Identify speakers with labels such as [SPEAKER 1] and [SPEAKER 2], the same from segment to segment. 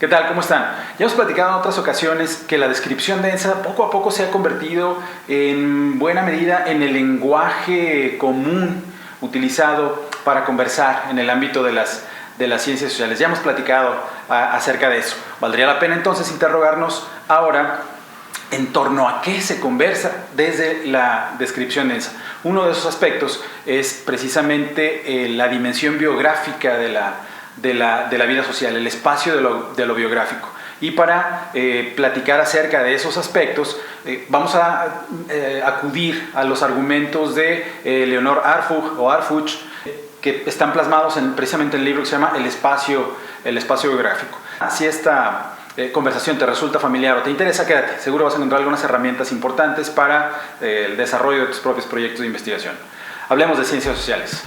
[SPEAKER 1] ¿Qué tal? ¿Cómo están? Ya hemos platicado en otras ocasiones que la descripción densa poco a poco se ha convertido en buena medida en el lenguaje común utilizado para conversar en el ámbito de las ciencias sociales. Ya hemos platicado acerca de eso. Valdría la pena entonces interrogarnos ahora en torno a qué se conversa desde la descripción densa. Uno de esos aspectos es precisamente la dimensión biográfica de la vida social, el espacio de lo biográfico. Y para platicar acerca de esos aspectos, vamos a acudir a los argumentos de Leonor Arfuch, que están plasmados precisamente en el libro que se llama El espacio biográfico. Si esta conversación te resulta familiar o te interesa, quédate. Seguro vas a encontrar algunas herramientas importantes para el desarrollo de tus propios proyectos de investigación. Hablemos de ciencias sociales.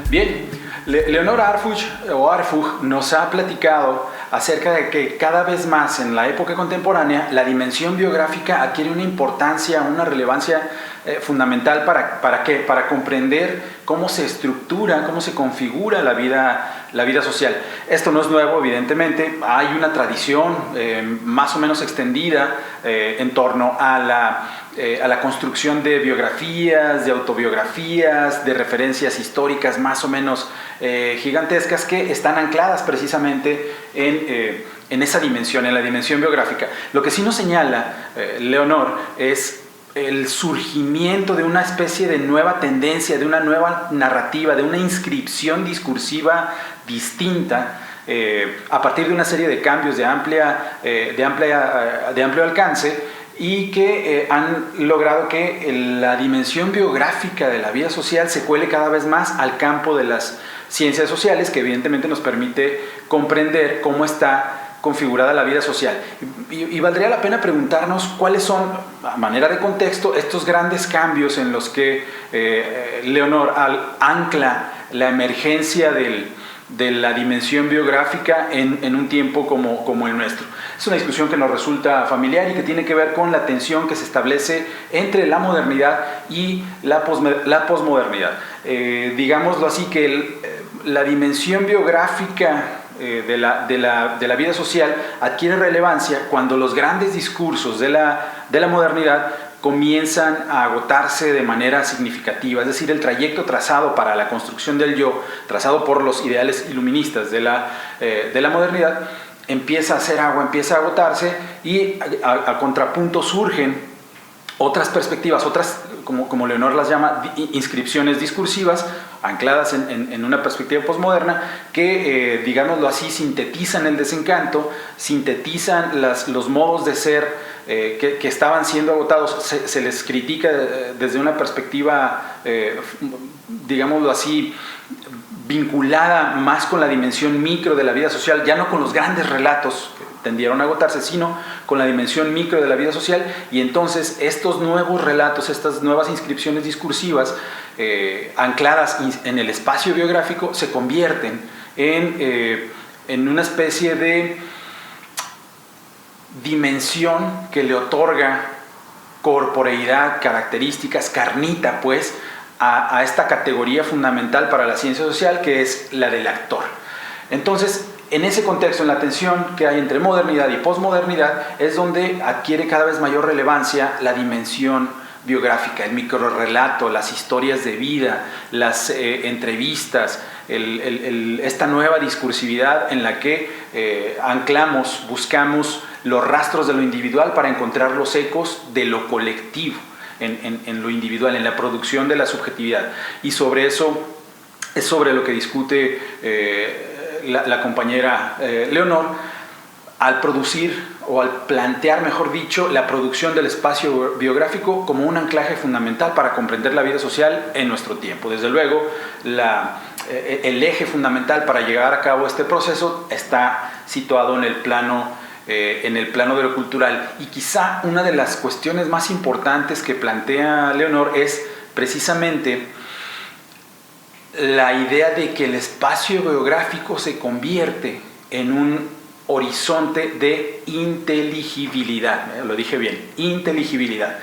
[SPEAKER 1] Bien, Leonor Arfuch nos ha platicado acerca de que cada vez más en la época contemporánea la dimensión biográfica adquiere una importancia, una relevancia fundamental para comprender cómo se estructura, cómo se configura la vida social. Esto no es nuevo, evidentemente. Hay una tradición más o menos extendida en torno a la construcción de biografías, de autobiografías, de referencias históricas más o menos gigantescas que están ancladas precisamente en esa dimensión, en la dimensión biográfica. Lo que sí nos señala Leonor es el surgimiento de una especie de nueva tendencia, de una nueva narrativa, de una inscripción discursiva distinta a partir de una serie de cambios de amplio alcance y que han logrado que la dimensión biográfica de la vida social se cuele cada vez más al campo de las ciencias sociales, que evidentemente nos permite comprender cómo está configurada la vida social. Y valdría la pena preguntarnos cuáles son, a manera de contexto, estos grandes cambios en los que Leonor ancla la emergencia de la dimensión biográfica en un tiempo como el nuestro. Es una discusión que nos resulta familiar y que tiene que ver con la tensión que se establece entre la modernidad y la posmodernidad. Digámoslo así, que la dimensión biográfica de la vida social adquiere relevancia cuando los grandes discursos de la modernidad comienzan a agotarse de manera significativa, es decir, el trayecto trazado para la construcción del yo, trazado por los ideales iluministas de la modernidad, empieza a hacer agua, empieza a agotarse y a contrapunto surgen otras perspectivas, otras, como Leonor las llama, inscripciones discursivas ancladas en una perspectiva posmoderna que, digámoslo así, sintetizan el desencanto, sintetizan los modos de ser que estaban siendo agotados. Se les critica desde una perspectiva, digámoslo así, vinculada más con la dimensión micro de la vida social, ya no con los grandes relatos que tendieron a agotarse, sino con la dimensión micro de la vida social. Y entonces estos nuevos relatos, estas nuevas inscripciones discursivas ancladas en el espacio biográfico se convierten en una especie de dimensión que le otorga corporeidad, características, carnita pues, a esta categoría fundamental para la ciencia social, que es la del actor. Entonces, en ese contexto, en la tensión que hay entre modernidad y posmodernidad, es donde adquiere cada vez mayor relevancia la dimensión biográfica, el microrrelato, las historias de vida, las entrevistas, esta nueva discursividad en la que anclamos, buscamos los rastros de lo individual para encontrar los ecos de lo colectivo en lo individual, en la producción de la subjetividad. Y sobre eso es sobre lo que discute la compañera Leonor al producir o al plantear, mejor dicho, la producción del espacio biográfico como un anclaje fundamental para comprender la vida social en nuestro tiempo. Desde luego, el eje fundamental para llevar a cabo este proceso está situado en el plano de lo cultural, y quizá una de las cuestiones más importantes que plantea Leonor es precisamente la idea de que el espacio biográfico se convierte en un horizonte de inteligibilidad. Lo dije bien, inteligibilidad.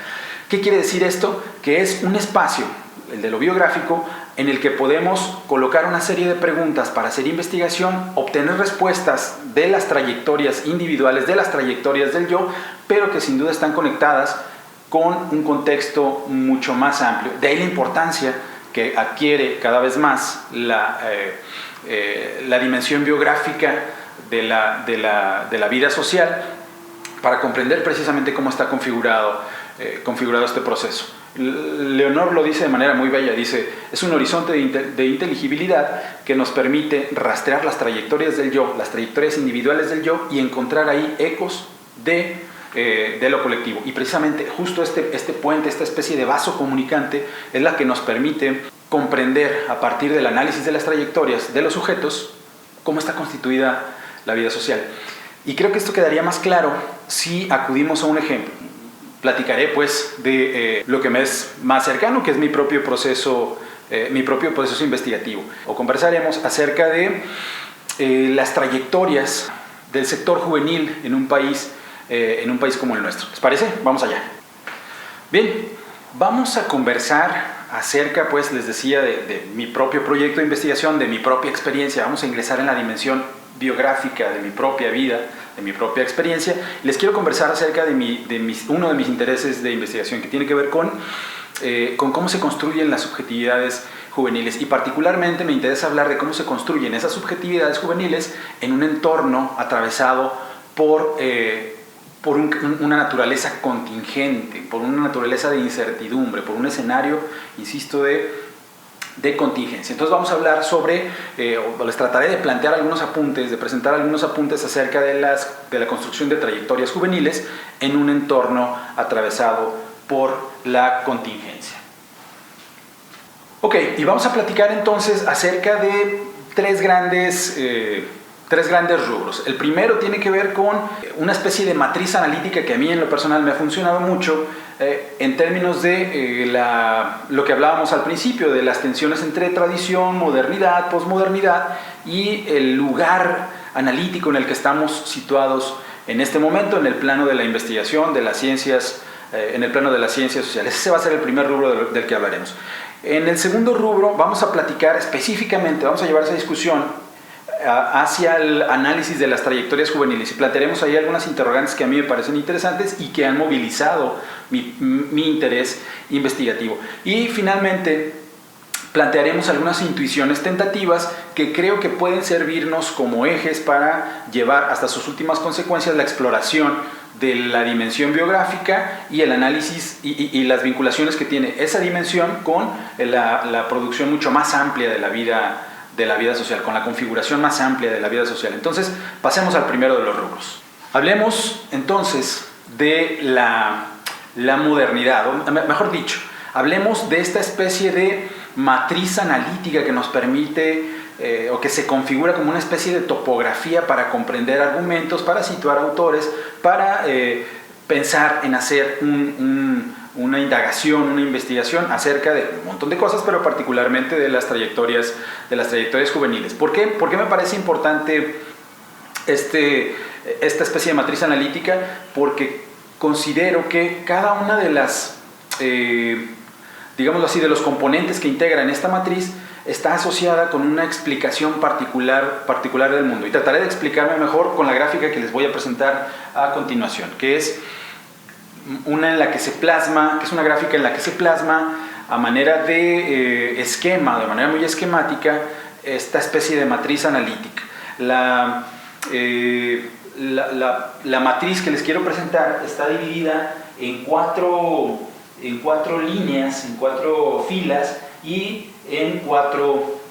[SPEAKER 1] ¿Qué quiere decir esto? Que es un espacio, el de lo biográfico, en el que podemos colocar una serie de preguntas para hacer investigación, obtener respuestas de las trayectorias individuales, de las trayectorias del yo, pero que sin duda están conectadas con un contexto mucho más amplio. De ahí la importancia que adquiere cada vez más la dimensión biográfica de la vida social para comprender precisamente cómo está configurado este proceso. Leonor lo dice de manera muy bella, dice, es un horizonte de inteligibilidad que nos permite rastrear las trayectorias del yo, las trayectorias individuales del yo y encontrar ahí ecos de lo colectivo. Y precisamente justo este puente, esta especie de vaso comunicante es la que nos permite comprender a partir del análisis de las trayectorias de los sujetos cómo está constituida la vida social. Y creo que esto quedaría más claro si acudimos a un ejemplo. Platicaré pues de lo que me es más cercano, que es mi propio proceso investigativo. O conversaremos acerca de las trayectorias del sector juvenil en un país como el nuestro. ¿Les parece? Vamos allá. Bien, vamos a conversar acerca, pues les decía, de mi propio proyecto de investigación, de mi propia experiencia. Vamos a ingresar en la dimensión biográfica de mi propia vida, de mi propia experiencia. Les quiero conversar acerca de uno de mis intereses de investigación, que tiene que ver con cómo se construyen las subjetividades juveniles, y particularmente me interesa hablar de cómo se construyen esas subjetividades juveniles en un entorno atravesado por una naturaleza contingente, por una naturaleza de incertidumbre, por un escenario, insisto, de contingencia. Entonces vamos a hablar sobre, o les trataré de plantear algunos apuntes, de presentar algunos apuntes acerca de la construcción de trayectorias juveniles en un entorno atravesado por la contingencia. Ok, y vamos a platicar entonces acerca de tres grandes rubros. El primero tiene que ver con una especie de matriz analítica que a mí en lo personal me ha funcionado mucho en términos de lo que hablábamos al principio, de las tensiones entre tradición, modernidad, posmodernidad y el lugar analítico en el que estamos situados en este momento en el plano de la investigación, de las ciencias, en el plano de las ciencias sociales. Ese va a ser el primer rubro del que hablaremos. En el segundo rubro vamos a platicar específicamente, vamos a llevar esa discusión hacia el análisis de las trayectorias juveniles y plantearemos ahí algunas interrogantes que a mí me parecen interesantes y que han movilizado mi interés investigativo. Y finalmente plantearemos algunas intuiciones tentativas que creo que pueden servirnos como ejes para llevar hasta sus últimas consecuencias la exploración de la dimensión biográfica y el análisis y las vinculaciones que tiene esa dimensión con la producción mucho más amplia de la vida social, con la configuración más amplia de la vida social. Entonces, pasemos al primero de los rubros. Hablemos entonces de la modernidad, o mejor dicho, hablemos de esta especie de matriz analítica que nos permite o que se configura como una especie de topografía para comprender argumentos, para situar autores, para pensar en hacer una indagación, una investigación acerca de un montón de cosas, pero particularmente de las trayectorias juveniles. ¿Por qué? ¿Por qué me parece importante esta especie de matriz analítica? Porque considero que cada una de las, digámoslo así, de los componentes que integran esta matriz está asociada con una explicación particular del mundo. Y trataré de explicarme mejor con la gráfica que les voy a presentar a continuación, que es una en la que se plasma, que es una gráfica en la que se plasma a manera de esquema, de manera muy esquemática, esta especie de matriz analítica. La matriz que les quiero presentar está dividida en cuatro líneas, en cuatro filas y en cuatro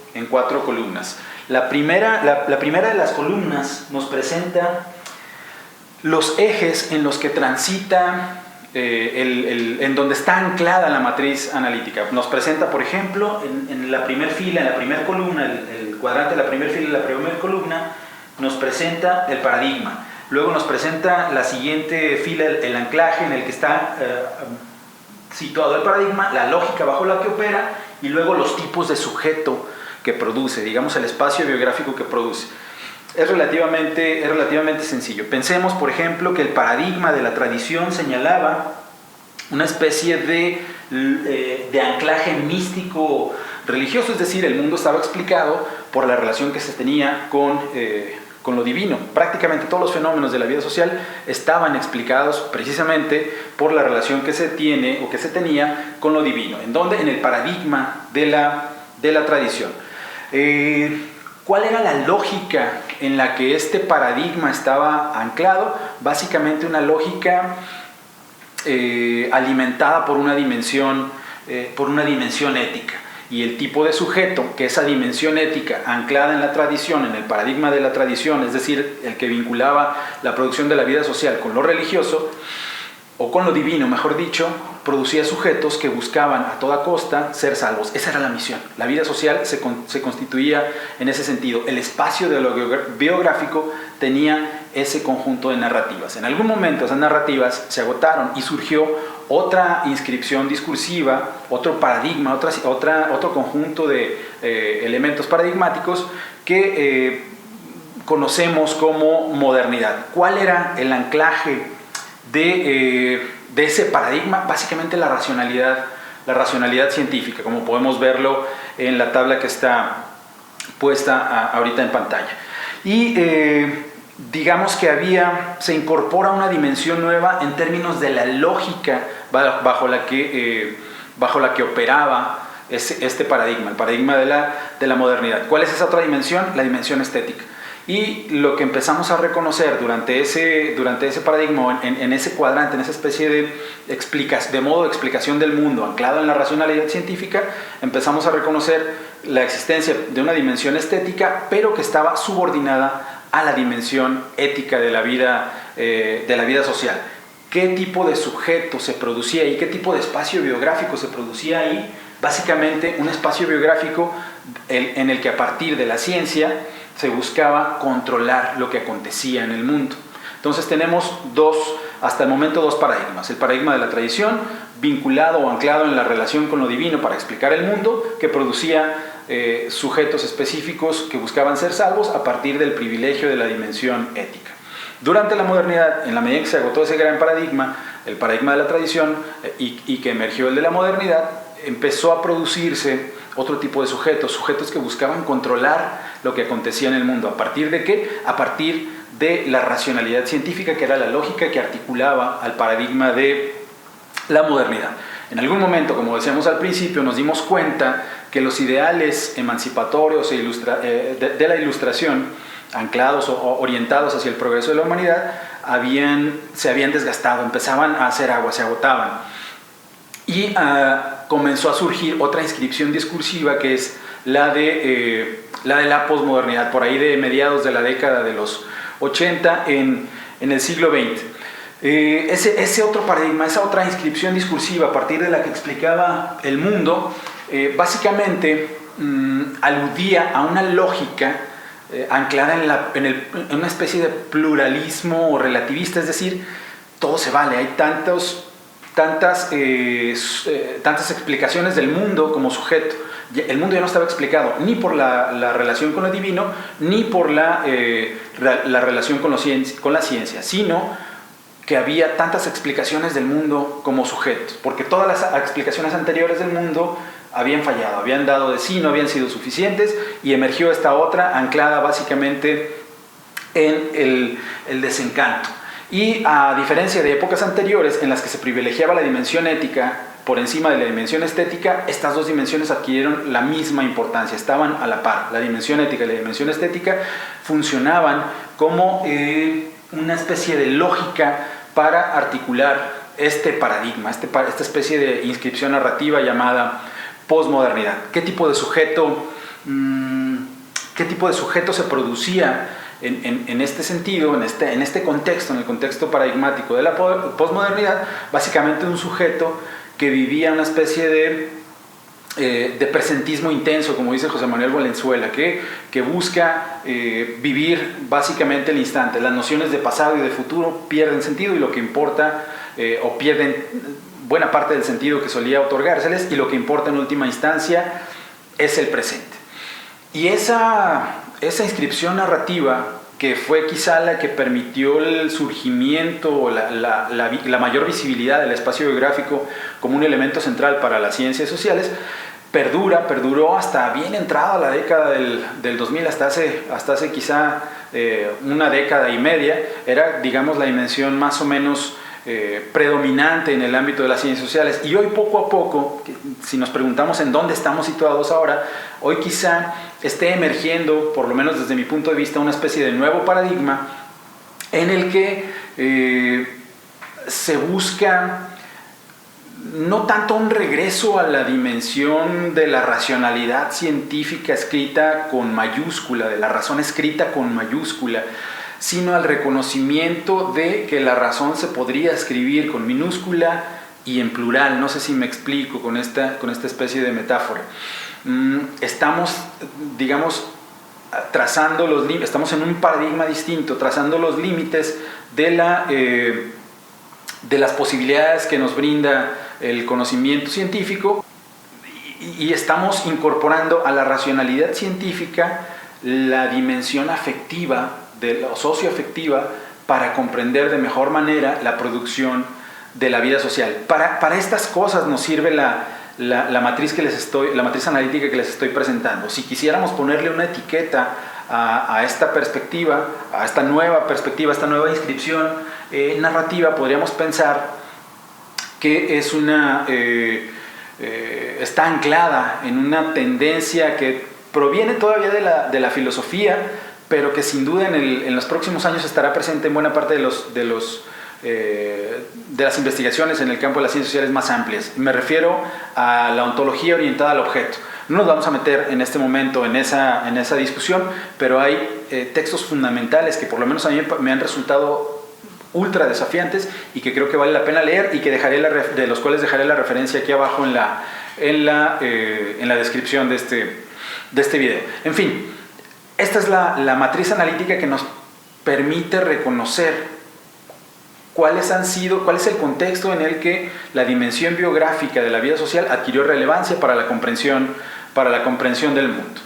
[SPEAKER 1] columnas. La primera de las columnas nos presenta los ejes en los que transita, en donde está anclada la matriz analítica. Nos presenta, por ejemplo, en la primera fila, en la primera columna, el cuadrante de la primera fila y la primera columna, nos presenta el paradigma. Luego nos presenta la siguiente fila, el anclaje en el que está situado el paradigma, la lógica bajo la que opera, y luego los tipos de sujeto que produce, digamos el espacio biográfico que produce. es relativamente sencillo. Pensemos, por ejemplo, que el paradigma de la tradición señalaba una especie de anclaje místico religioso, es decir, el mundo estaba explicado por la relación que se tenía con lo divino. Prácticamente todos los fenómenos de la vida social estaban explicados precisamente por la relación que se tiene o que se tenía con lo divino. ¿En dónde? En el paradigma de la tradición. ¿Cuál era la lógica en la que este paradigma estaba anclado? Básicamente una lógica alimentada por una dimensión ética. Y el tipo de sujeto que esa dimensión ética anclada en la tradición, en el paradigma de la tradición, es decir, el que vinculaba la producción de la vida social con lo religioso, o con lo divino, mejor dicho, producía sujetos que buscaban a toda costa ser salvos. Esa era la misión. La vida social se constituía en ese sentido. El espacio de lo biográfico tenía ese conjunto de narrativas. En algún momento esas narrativas se agotaron y surgió otra inscripción discursiva, otro paradigma, otro conjunto de elementos paradigmáticos que conocemos como modernidad. ¿Cuál era el anclaje de ese paradigma? Básicamente la racionalidad científica, como podemos verlo en la tabla que está puesta ahorita en pantalla. Y digamos que se incorpora una dimensión nueva en términos de la lógica bajo la que operaba este paradigma, el paradigma de la modernidad. ¿Cuál es esa otra dimensión? La dimensión estética. Y lo que empezamos a reconocer durante ese paradigma, en ese cuadrante, en esa especie de modo de explicación del mundo anclado en la racionalidad científica, empezamos a reconocer la existencia de una dimensión estética, pero que estaba subordinada a la dimensión ética de la vida social. ¿Qué tipo de sujeto se producía ahí? ¿Qué tipo de espacio biográfico se producía ahí? Básicamente un espacio biográfico en el que a partir de la ciencia se buscaba controlar lo que acontecía en el mundo. Entonces tenemos hasta el momento dos paradigmas. El paradigma de la tradición, vinculado o anclado en la relación con lo divino para explicar el mundo, que producía sujetos específicos que buscaban ser salvos a partir del privilegio de la dimensión ética. Durante la modernidad, en la medida en que se agotó ese gran paradigma, el paradigma de la tradición, y que emergió el de la modernidad, empezó a producirse otro tipo de sujetos que buscaban controlar lo que acontecía en el mundo. ¿A partir de qué? A partir de la racionalidad científica, que era la lógica que articulaba al paradigma de la modernidad. En algún momento, como decíamos al principio, nos dimos cuenta que los ideales emancipatorios de la Ilustración, anclados o orientados hacia el progreso de la humanidad, se habían desgastado, empezaban a hacer agua, se agotaban. Y comenzó a surgir otra inscripción discursiva, que es la de la posmodernidad, por ahí de mediados de la década de los 80 en el siglo XX. Ese otro paradigma, esa otra inscripción discursiva a partir de la que explicaba el mundo, básicamente aludía a una lógica anclada en una especie de pluralismo relativista, es decir, todo se vale, hay tantas explicaciones del mundo como sujeto. El mundo ya no estaba explicado ni por la relación con lo divino, ni por la relación con la ciencia, sino que había tantas explicaciones del mundo como sujetos, porque todas las explicaciones anteriores del mundo habían fallado, habían dado de sí, no habían sido suficientes, y emergió esta otra anclada básicamente en el desencanto. Y a diferencia de épocas anteriores en las que se privilegiaba la dimensión ética por encima de la dimensión estética, estas dos dimensiones adquirieron la misma importancia, estaban a la par. La dimensión ética y la dimensión estética funcionaban como una especie de lógica para articular este paradigma, esta especie de inscripción narrativa llamada posmodernidad. ¿Qué tipo de sujeto se producía en este sentido, en este contexto, en el contexto paradigmático de la posmodernidad? Básicamente un sujeto que vivía una especie de presentismo intenso, como dice José Manuel Valenzuela, que busca vivir básicamente el instante. Las nociones de pasado y de futuro pierden sentido, y lo que importa, o pierden buena parte del sentido que solía otorgárseles, y lo que importa en última instancia es el presente. Y esa inscripción narrativa que fue quizá la que permitió el surgimiento o la mayor visibilidad del espacio biográfico como un elemento central para las ciencias sociales, perduró hasta bien entrada la década del 2000, hasta hace quizá una década y media. Era, digamos, la dimensión más o menos predominante en el ámbito de las ciencias sociales, y hoy poco a poco, si nos preguntamos en dónde estamos situados ahora, hoy quizá esté emergiendo, por lo menos desde mi punto de vista, una especie de nuevo paradigma en el que se busca no tanto un regreso a la dimensión de la racionalidad científica escrita con mayúscula, de la razón escrita con mayúscula, sino al reconocimiento de que la razón se podría escribir con minúscula y en plural. No sé si me explico con esta especie de metáfora. Estamos, digamos, trazando los límites, estamos en un paradigma distinto, trazando los límites de las posibilidades que nos brinda el conocimiento científico, y estamos incorporando a la racionalidad científica la dimensión afectiva, o socioafectiva, para comprender de mejor manera la producción de la vida social. Para estas cosas nos sirve la matriz analítica que les estoy presentando. Si quisiéramos ponerle una etiqueta a esta perspectiva, a esta nueva perspectiva, a esta nueva inscripción narrativa, podríamos pensar que es está anclada en una tendencia que proviene todavía de la filosofía, pero que sin duda en los próximos años estará presente en buena parte de las investigaciones en el campo de las ciencias sociales más amplias. Me refiero a la ontología orientada al objeto. No nos vamos a meter en este momento en esa discusión, pero hay textos fundamentales que por lo menos a mí me han resultado ultra desafiantes y que creo que vale la pena leer, y que de los cuales dejaré la referencia aquí abajo en la descripción de este video. En fin, esta es la matriz analítica que nos permite reconocer cuál es el contexto en el que la dimensión biográfica de la vida social adquirió relevancia para la comprensión del mundo,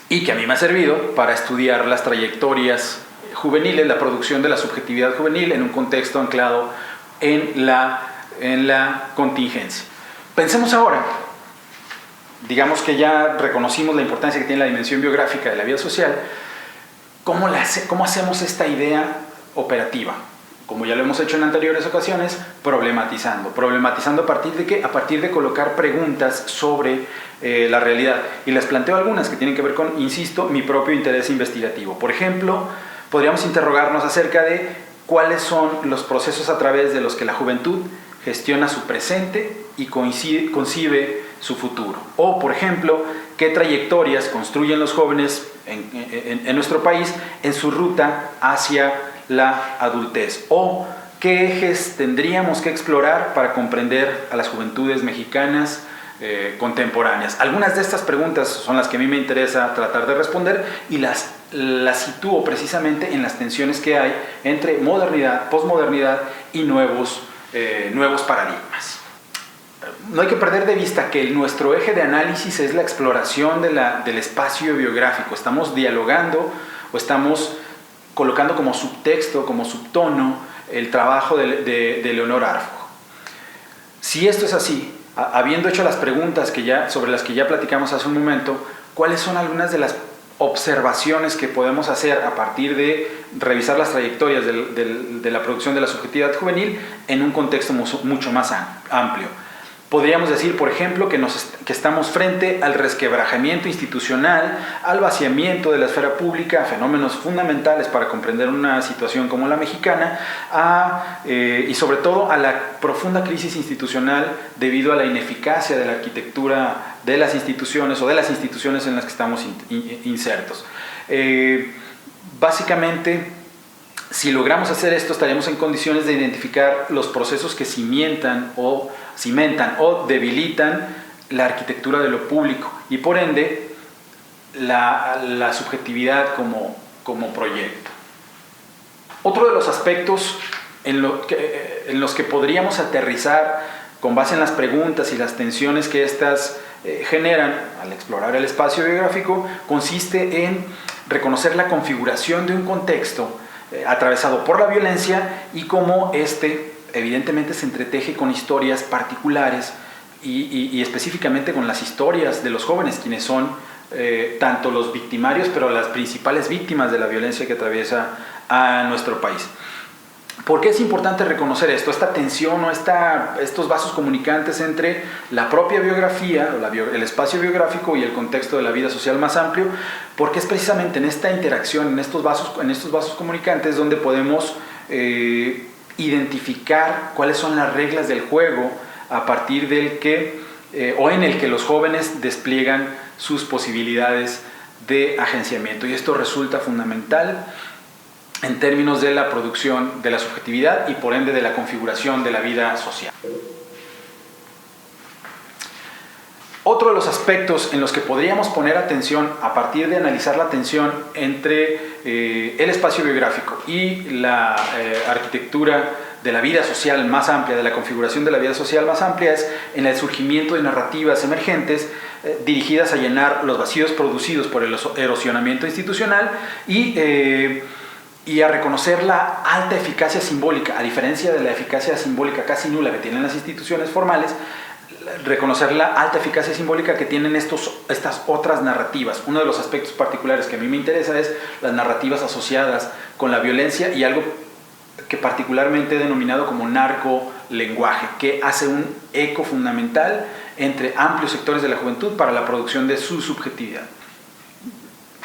[SPEAKER 1] y que a mí me ha servido para estudiar las trayectorias juveniles, la producción de la subjetividad juvenil en un contexto anclado en la contingencia. Pensemos ahora, digamos que ya reconocimos la importancia que tiene la dimensión biográfica de la vida social, ¿cómo hacemos esta idea operativa? Como ya lo hemos hecho en anteriores ocasiones, problematizando a partir de ¿qué? A partir de colocar preguntas sobre la realidad, y les planteo algunas que tienen que ver con, insisto, mi propio interés investigativo. Por ejemplo, podríamos interrogarnos acerca de cuáles son los procesos a través de los que la juventud gestiona su presente y concibe su futuro. O, por ejemplo, qué trayectorias construyen los jóvenes en nuestro país en su ruta hacia la adultez. O qué ejes tendríamos que explorar para comprender a las juventudes mexicanas contemporáneas. Algunas de estas preguntas son las que a mí me interesa tratar de responder, y las sitúo precisamente en las tensiones que hay entre modernidad, posmodernidad y nuevos paradigmas. No hay que perder de vista que nuestro eje de análisis es la exploración del espacio biográfico. Estamos dialogando o estamos colocando como subtexto, como subtono, el trabajo de Leonor Arfo. Si esto es así, habiendo hecho las preguntas sobre las que ya platicamos hace un momento, ¿cuáles son algunas de las observaciones que podemos hacer a partir de revisar las trayectorias de la producción de la subjetividad juvenil en un contexto mucho más amplio? Podríamos decir, por ejemplo, que estamos frente al resquebrajamiento institucional, al vaciamiento de la esfera pública, fenómenos fundamentales para comprender una situación como la mexicana, y sobre todo a la profunda crisis institucional debido a la ineficacia de la arquitectura de las instituciones o de las instituciones en las que estamos insertos. Básicamente, si logramos hacer esto, estaríamos en condiciones de identificar los procesos que cimentan o debilitan la arquitectura de lo público y, por ende, la subjetividad como proyecto. Otro de los aspectos en los que podríamos aterrizar con base en las preguntas y las tensiones que éstas generan al explorar el espacio biográfico consiste en reconocer la configuración de un contexto atravesado por la violencia y cómo evidentemente se entreteje con historias particulares y específicamente con las historias de los jóvenes, quienes son tanto los victimarios, pero las principales víctimas de la violencia que atraviesa a nuestro país. ¿Por qué es importante reconocer esto? Esta tensión o estos vasos comunicantes entre la propia biografía, el espacio biográfico y el contexto de la vida social más amplio, porque es precisamente en esta interacción, en estos vasos comunicantes, donde podemos identificar cuáles son las reglas del juego a partir del que, o en el que los jóvenes despliegan sus posibilidades de agenciamiento. Y esto resulta fundamental en términos de la producción de la subjetividad y por ende de la configuración de la vida social. Otro de los aspectos en los que podríamos poner atención a partir de analizar la tensión entre el espacio biográfico y la arquitectura de la vida social más amplia, de la configuración de la vida social más amplia, es en el surgimiento de narrativas emergentes dirigidas a llenar los vacíos producidos por el erosionamiento institucional y a reconocer la alta eficacia simbólica, a diferencia de la eficacia simbólica casi nula que tienen las instituciones formales, reconocer la alta eficacia simbólica que tienen estas otras narrativas. Uno de los aspectos particulares que a mí me interesa es las narrativas asociadas con la violencia y algo que particularmente he denominado como narcolenguaje, que hace un eco fundamental entre amplios sectores de la juventud para la producción de su subjetividad.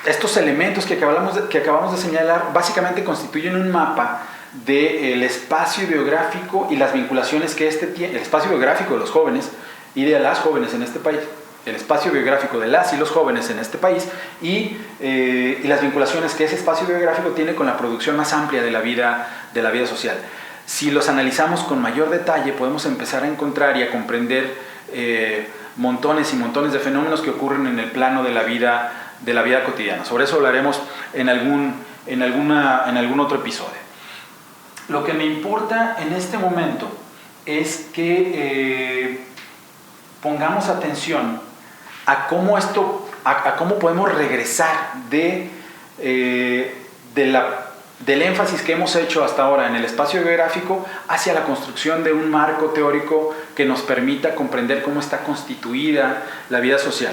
[SPEAKER 1] Estos elementos que acabamos de señalar básicamente constituyen un mapa del espacio biográfico y las vinculaciones que tiene, el espacio biográfico de los jóvenes y de las jóvenes en este país, el espacio biográfico de las y los jóvenes en este país y las vinculaciones que ese espacio biográfico tiene con la producción más amplia de la vida social. Si los analizamos con mayor detalle, podemos empezar a encontrar y a comprender montones y montones de fenómenos que ocurren en el plano de la vida cotidiana. Sobre eso hablaremos en algún otro episodio. Lo que me importa en este momento es que pongamos atención a cómo podemos regresar del énfasis que hemos hecho hasta ahora en el espacio biográfico hacia la construcción de un marco teórico que nos permita comprender cómo está constituida la vida social.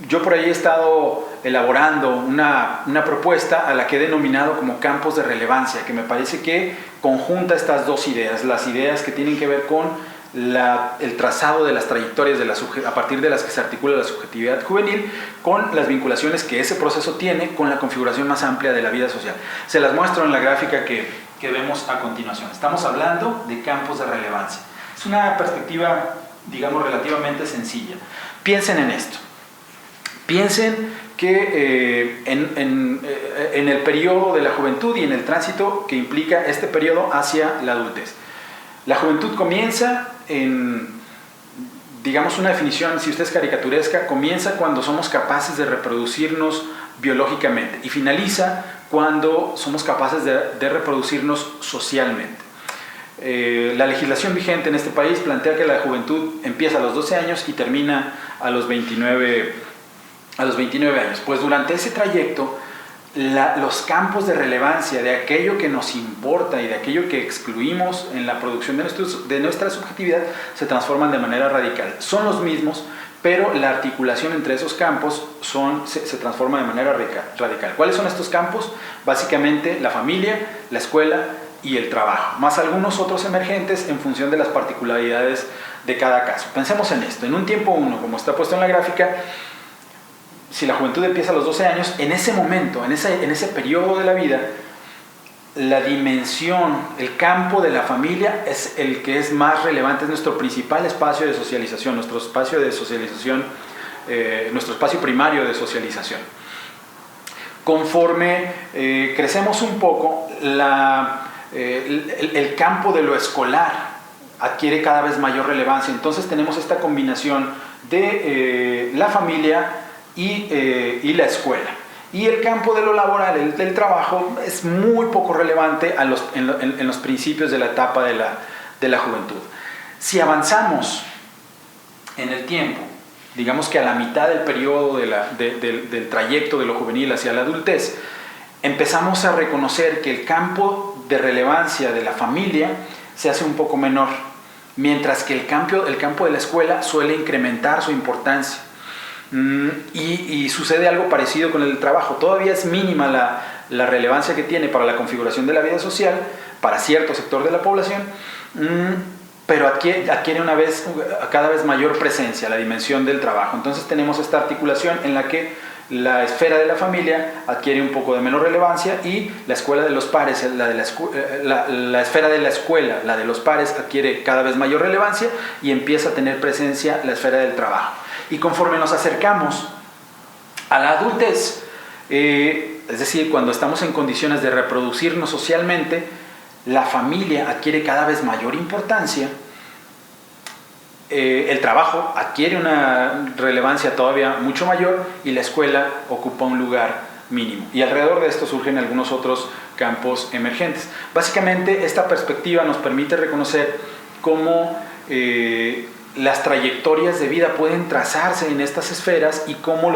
[SPEAKER 1] Yo por ahí he estado elaborando una propuesta a la que he denominado como campos de relevancia, que me parece que conjunta estas dos ideas, las ideas que tienen que ver con el trazado de las trayectorias a partir de las que se articula la subjetividad juvenil, con las vinculaciones que ese proceso tiene con la configuración más amplia de la vida social. Se las muestro en la gráfica que vemos a continuación. Estamos hablando de campos de relevancia. Es una perspectiva, digamos, relativamente sencilla. Piensen en esto. Piensen que en el periodo de la juventud y en el tránsito que implica este periodo hacia la adultez. La juventud comienza digamos una definición, si usted es caricaturesca, comienza cuando somos capaces de reproducirnos biológicamente y finaliza cuando somos capaces de reproducirnos socialmente. La legislación vigente en este país plantea que la juventud empieza a los 12 años y termina a los 29 años. Pues durante ese trayecto, los campos de relevancia de aquello que nos importa y de aquello que excluimos en la producción de nuestra subjetividad se transforman de manera radical. Son los mismos, pero la articulación entre esos campos se transforma de manera radical. ¿Cuáles son estos campos? Básicamente la familia, la escuela y el trabajo, más algunos otros emergentes en función de las particularidades de cada caso. Pensemos en esto. En un tiempo 1, como está puesto en la gráfica, si la juventud empieza a los 12 años, en ese momento, en ese periodo de la vida, la dimensión, el campo de la familia es el que es más relevante, es nuestro principal espacio de socialización, nuestro espacio primario de socialización. Conforme crecemos un poco, el campo de lo escolar adquiere cada vez mayor relevancia. Entonces tenemos esta combinación de la familia y la escuela. Y el campo de lo laboral, del trabajo, es muy poco relevante en los principios de la etapa de la juventud. Si avanzamos en el tiempo digamos que a la mitad del periodo del trayecto de lo juvenil hacia la adultez, empezamos a reconocer que el campo de relevancia de la familia se hace un poco menor, mientras que el campo de la escuela suele incrementar su importancia. Y sucede algo parecido con el trabajo. Todavía es mínima la relevancia que tiene para la configuración de la vida social, para cierto sector de la población, pero adquiere cada vez mayor presencia la dimensión del trabajo. Entonces tenemos esta articulación en la que la esfera de la familia adquiere un poco de menor relevancia y la escuela de los pares, la esfera de la escuela, la de los pares, adquiere cada vez mayor relevancia y empieza a tener presencia la esfera del trabajo. Y conforme nos acercamos a la adultez, es decir, cuando estamos en condiciones de reproducirnos socialmente, la familia adquiere cada vez mayor importancia, el trabajo adquiere una relevancia todavía mucho mayor y la escuela ocupa un lugar mínimo. Y alrededor de esto surgen algunos otros campos emergentes. Básicamente, esta perspectiva nos permite reconocer cómo las trayectorias de vida pueden trazarse en estas esferas y cómo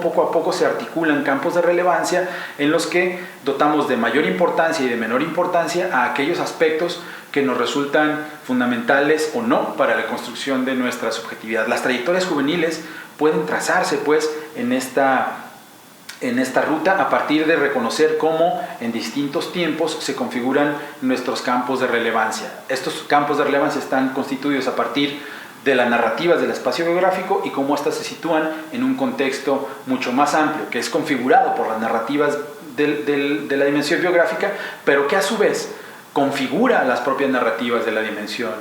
[SPEAKER 1] poco a poco se articulan campos de relevancia en los que dotamos de mayor importancia y de menor importancia a aquellos aspectos que nos resultan fundamentales o no para la construcción de nuestra subjetividad. Las trayectorias juveniles pueden trazarse pues en esta ruta a partir de reconocer cómo en distintos tiempos se configuran nuestros campos de relevancia. Estos campos de relevancia están constituidos a partir de las narrativas del espacio biográfico y cómo éstas se sitúan en un contexto mucho más amplio, que es configurado por las narrativas de la dimensión biográfica, pero que a su vez configura las propias narrativas de la dimensión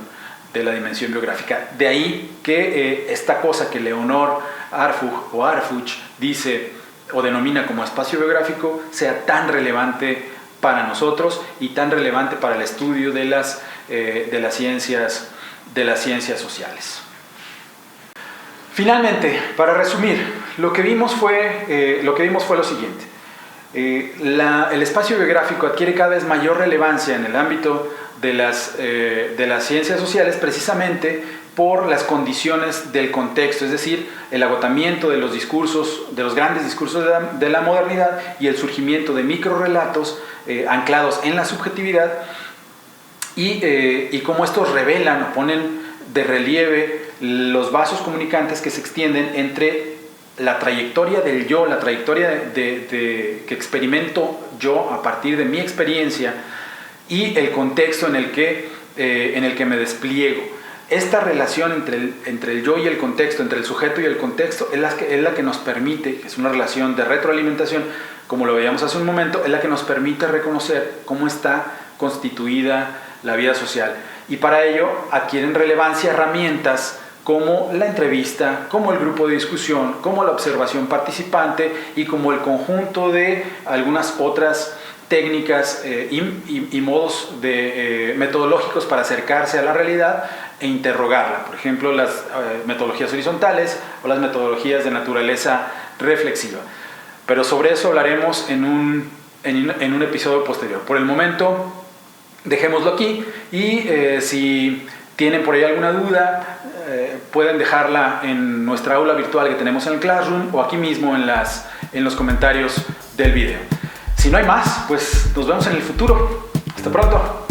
[SPEAKER 1] biográfica. De ahí que esta cosa que Leonor Arfuch dice o denomina como espacio biográfico sea tan relevante para nosotros y tan relevante para el estudio de las ciencias sociales. Finalmente, para resumir, lo que vimos fue lo siguiente. El espacio biográfico adquiere cada vez mayor relevancia en el ámbito de las ciencias sociales precisamente por las condiciones del contexto, es decir, el agotamiento de los grandes discursos de la modernidad y el surgimiento de microrrelatos anclados en la subjetividad y cómo estos revelan o ponen de relieve los vasos comunicantes que se extienden entre la trayectoria del yo, la trayectoria que experimento yo a partir de mi experiencia y el contexto en el que me despliego. Esta relación entre el yo y el contexto, entre el sujeto y el contexto, es la que nos permite, que es una relación de retroalimentación, como lo veíamos hace un momento, es la que nos permite reconocer cómo está constituida la vida social. Y para ello adquieren relevancia herramientas como la entrevista, como el grupo de discusión, como la observación participante y como el conjunto de algunas otras técnicas y modos metodológicos para acercarse a la realidad e interrogarla. Por ejemplo, las metodologías horizontales o las metodologías de naturaleza reflexiva. Pero sobre eso hablaremos en un episodio posterior. Por el momento, dejémoslo aquí y si tienen por ahí alguna duda, pueden dejarla en nuestra aula virtual que tenemos en el Classroom o aquí mismo en los comentarios del video. Si no hay más, pues nos vemos en el futuro. Hasta pronto.